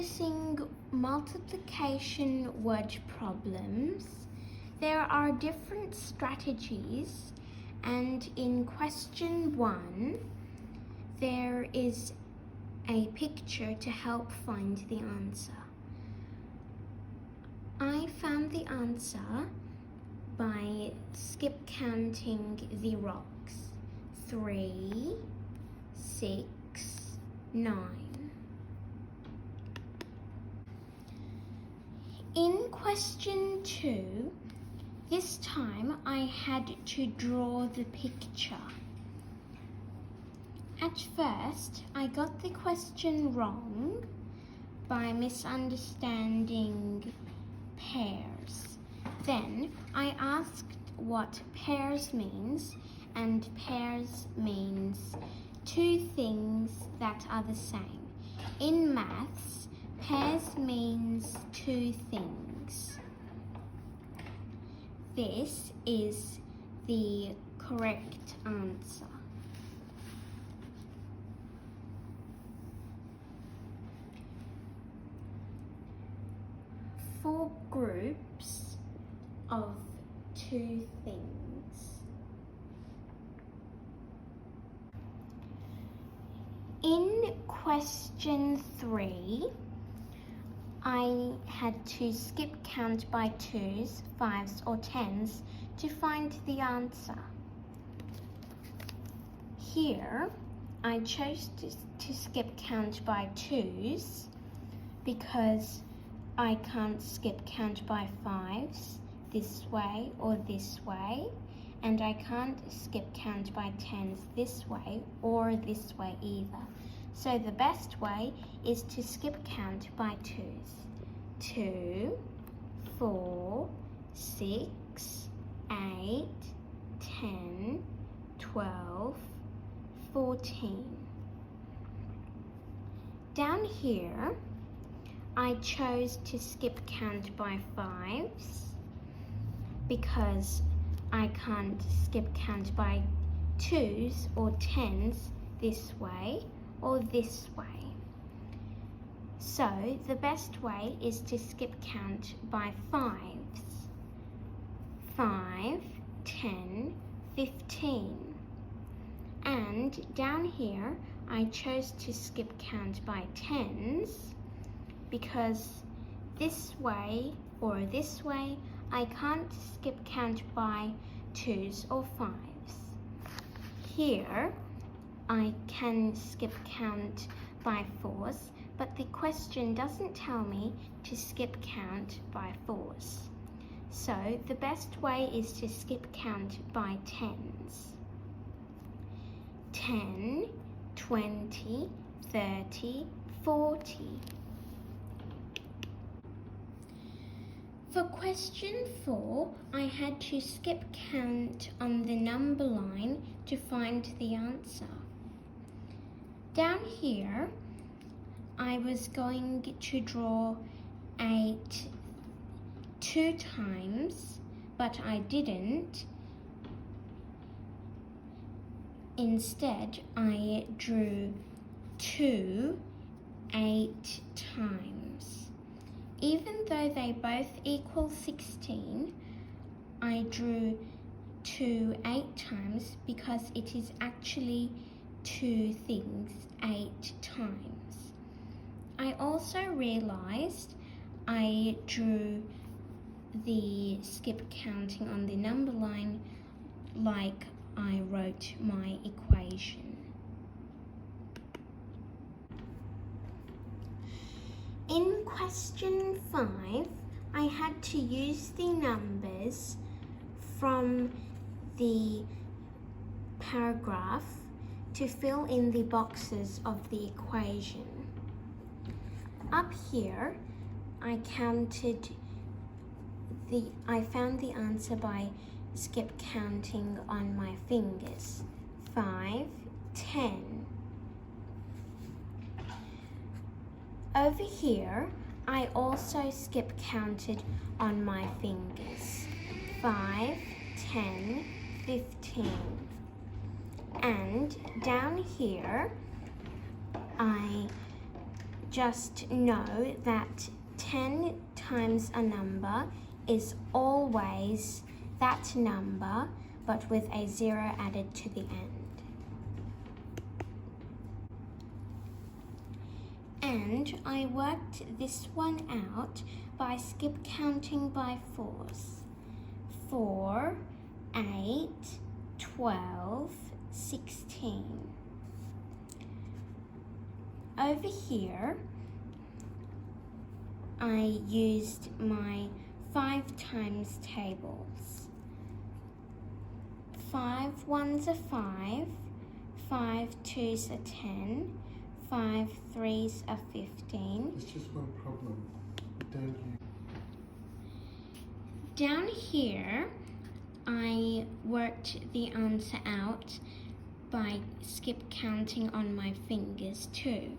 practicing multiplication word problems, there are different strategies, and in question 1, there is a picture to help find the answer. I found the answer by skip counting the rocks. 3, 6, 9. In question 2, this time I had to draw the picture. At first, I got the question wrong by misunderstanding pairs. Then I asked what pairs means, and pairs means two things that are the same. In maths, pairs means two things. This is the correct answer. Four groups of two things. In question 3, I had to skip count by 2s, 5s or 10s to find the answer. Here, I chose to skip count by 2s because I can't skip count by 5s this way or this way, and I can't skip count by 10s this way or this way either. So the best way is to skip count by 2s. 2, 4, 6, 8, 10, 12, 14. Down here, I chose to skip count by 5s because I can't skip count by 2s or 10s this way or this way. So the best way is to skip count by 5s. 5, 10, 15. And down here, I chose to skip count by 10s because this way or this way, I can't skip count by 2s or 5s. Here, I can skip count by 4s, but the question doesn't tell me to skip count by 4s. So the best way is to skip count by 10s. 10, 20, 30, 40. For question 4, I had to skip count on the number line to find the answer. Down here, I was going to draw 8 2 times, but I didn't. Instead, I drew 2 8 times. Even though they both equal 16, I drew 2 8 times because it is actually two things 8 times. I also realized I drew the skip counting on the number line like I wrote my equation. In question 5, I had to use the numbers from the paragraph to fill in the boxes of the equation. Up here, I found the answer by skip counting on my fingers. 5, 10. Over here, I also skip counted on my fingers. 5, 10, 15. And down here, I just know that 10 times a number is always that number, but with a 0 added to the end. And I worked this one out by skip counting by 4s. 4, 8, 12, 16. Over here, I used my 5 times tables. 5 1s are 5, 5 2s are 10, 5 3s are 15. There's just one problem. Down here, I worked the answer out by skip counting on my fingers too.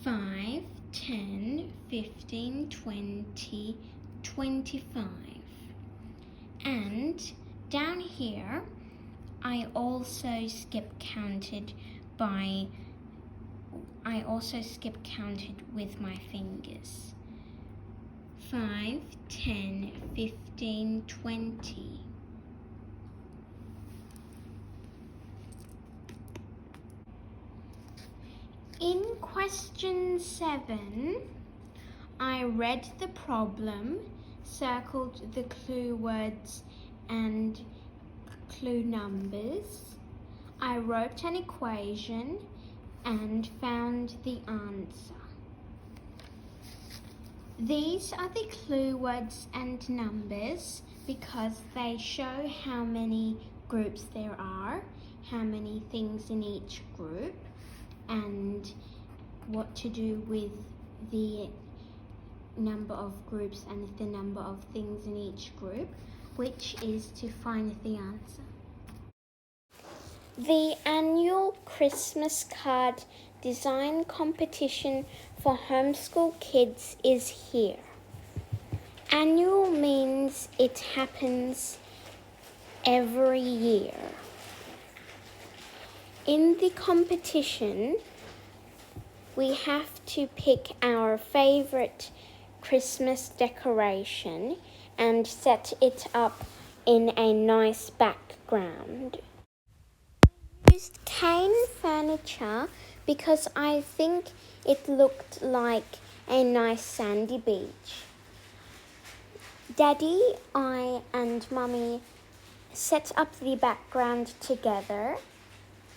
5, 10, 15, 20, 25. And down here, I also skip counted with my fingers. 5, 10, 15, 20. In question 7, I read the problem, circled the clue words and clue numbers. I wrote an equation and found the answer. These are the clue words and numbers because they show how many groups there are, how many things in each group, and what to do with the number of groups and the number of things in each group, which is to find the answer. The annual Christmas card design competition for homeschool kids is here. Annual means it happens every year. In the competition, we have to pick our favorite Christmas decoration and set it up in a nice background. We used cane furniture because I think it looked like a nice sandy beach. Daddy, I and Mummy set up the background together.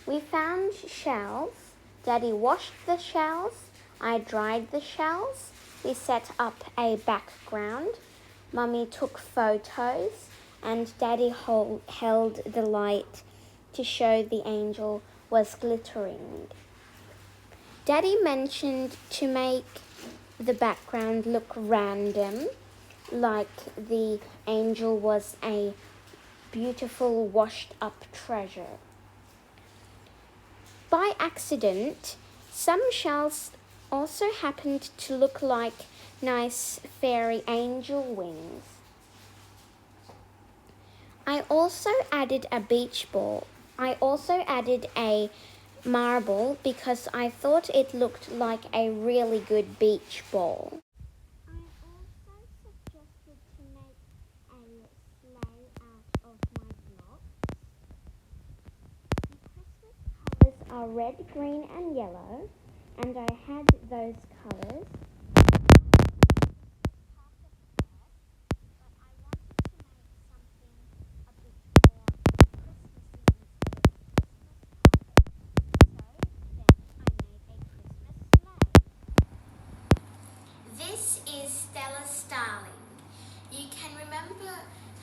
We found shells. Daddy washed the shells. I dried the shells. We set up a background. Mummy took photos and Daddy held the light to show the angel was glittering. Daddy mentioned to make the background look random, like the angel was a beautiful washed up treasure. By accident, some shells also happened to look like nice fairy angel wings. I also added a beach ball. I also added a marble because I thought it looked like a really good beach ball. I also suggested to make a sleigh out of my blocks. The Christmas colours are red, green and yellow, and I had those colours. This is Stella Starling. You can remember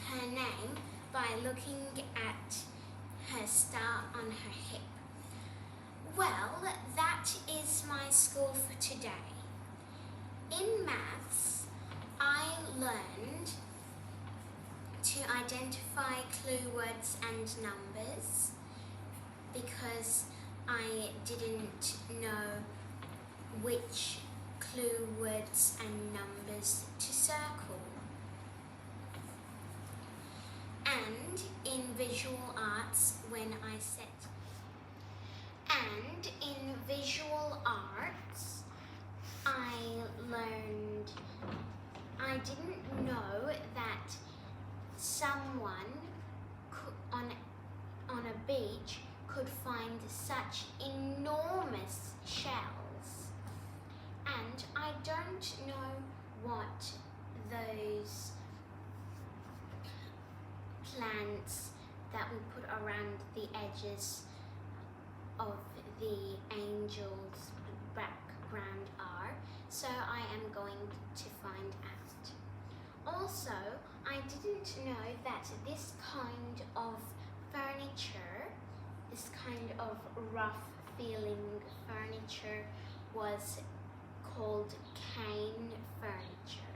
her name by looking at her star on her hip. Well, that is my school for today. In maths, I learned to identify clue words and numbers because I didn't know which clue words and numbers to circle. And in visual arts, I didn't know that someone on a beach could find such enormous shells. And I don't know what those plants that we put around the edges of the angel's background are, so I am going to find out. Also, I didn't know that this kind of furniture, this kind of rough feeling furniture was called cane furniture.